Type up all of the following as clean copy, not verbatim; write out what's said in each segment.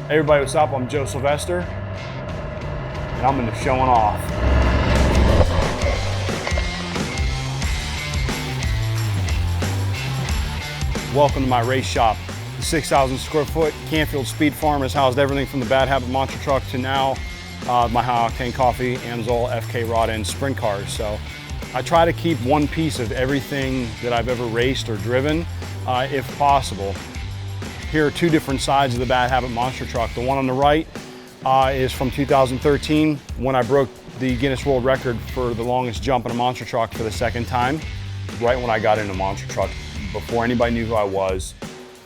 Hey everybody, what's up? I'm Joe Sylvester, and I'm into showing off. Welcome to my race shop. The 6,000 square foot Canfield Speed Farm has housed everything from the Bad Habit monster truck to now my high octane coffee, Amsoil, FK Rod, and sprint cars. So I try to keep one piece of everything that I've ever raced or driven, if possible. Here are two different sides of the Bad Habit monster truck. The one on the right is from 2013, when I broke the Guinness World Record for the longest jump in a monster truck for the second time. Right when I got into monster truck, before anybody knew who I was,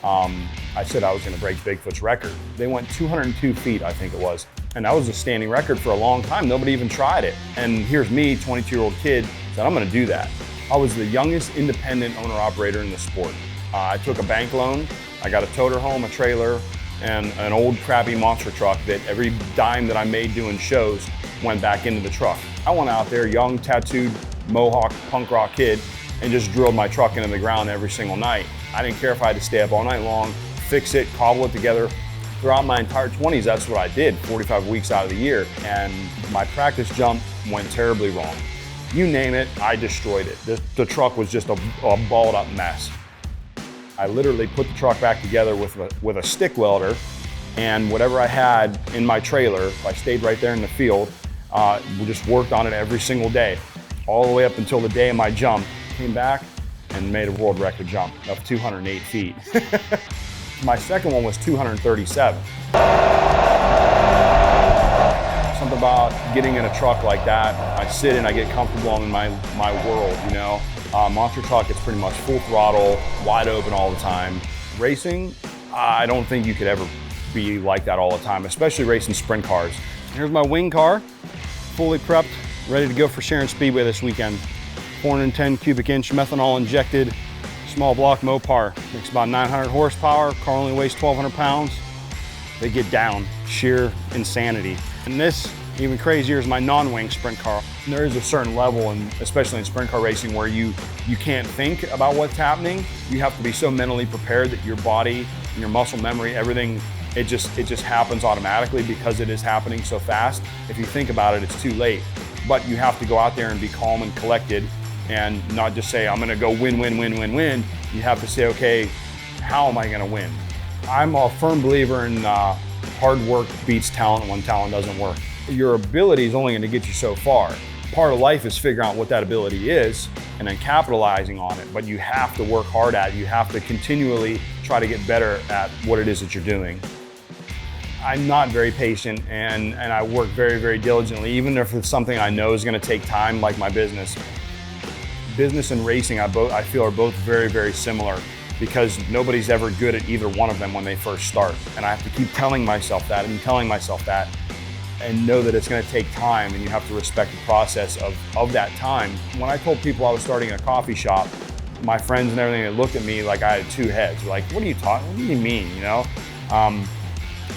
I said I was gonna break Bigfoot's record. They went 202 feet, I think it was. And that was a standing record for a long time. Nobody even tried it. And here's me, 22-year-old kid, said I'm gonna do that. I was the youngest independent owner-operator in the sport. I took a bank loan. I got a toter home, a trailer, and an old crappy monster truck that every dime that I made doing shows went back into the truck. I went out there, young, tattooed, mohawk, punk rock kid, and just drilled my truck into the ground every single night. I didn't care if I had to stay up all night long, fix it, cobble it together. Throughout my entire 20s, that's what I did, 45 weeks out of the year. And my practice jump went terribly wrong. You name it, I destroyed it. The truck was just a balled up mess. I literally put the truck back together with a stick welder, and whatever I had in my trailer, I stayed right there in the field, we just worked on it every single day, all the way up until the day of my jump. Came back and made a world record jump of 208 feet. My second one was 237. Something about getting in a truck like that, I sit and I get comfortable in my world, you know. Monster truck, it's pretty much full throttle, wide open all the time. Racing, I don't think you could ever be like that all the time, especially racing sprint cars. Here's my wing car, fully prepped, ready to go for Sharon Speedway this weekend. 410 cubic inch methanol injected small block Mopar. Makes about 900 horsepower, car only weighs 1,200 pounds. They get down, sheer insanity. And this, even crazier, is my non-wing sprint car. And there is a certain level, and especially in sprint car racing, where you can't think about what's happening. You have to be so mentally prepared that your body and your muscle memory, everything, it just happens automatically because it is happening so fast. If you think about it, it's too late. But you have to go out there and be calm and collected and not just say, I'm gonna go win, win, win, win, win. You have to say, okay, how am I gonna win? I'm a firm believer in hard work beats talent when talent doesn't work. Your ability is only gonna get you so far. Part of life is figuring out what that ability is and then capitalizing on it, but you have to work hard at it. You have to continually try to get better at what it is that you're doing. I'm not very patient, and I work very, very diligently, even if it's something I know is gonna take time, like my business. Business and racing, I feel, are both very, very similar, because nobody's ever good at either one of them when they first start. And I have to keep telling myself that and know that it's gonna take time, and you have to respect the process of that time. When I told people I was starting a coffee shop, my friends and everything, they looked at me like I had two heads. Like, what are you talking, what do you mean, you know? I'm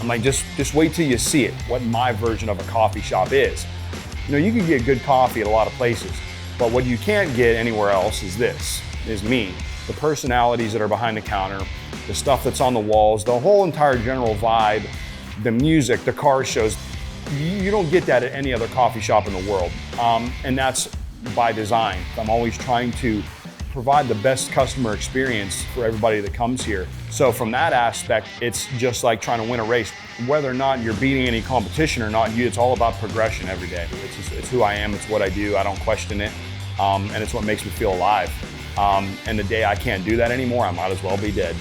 like, just wait till you see it, what my version of a coffee shop is. You know, you can get good coffee at a lot of places, but what you can't get anywhere else is me. The personalities that are behind the counter, the stuff that's on the walls, the whole entire general vibe, the music, the car shows. You don't get that at any other coffee shop in the world. And that's by design. I'm always trying to provide the best customer experience for everybody that comes here. So from that aspect, it's just like trying to win a race. Whether or not you're beating any competition or not, it's all about progression every day. It's who I am, it's what I do, I don't question it, and it's what makes me feel alive. And the day I can't do that anymore, I might as well be dead.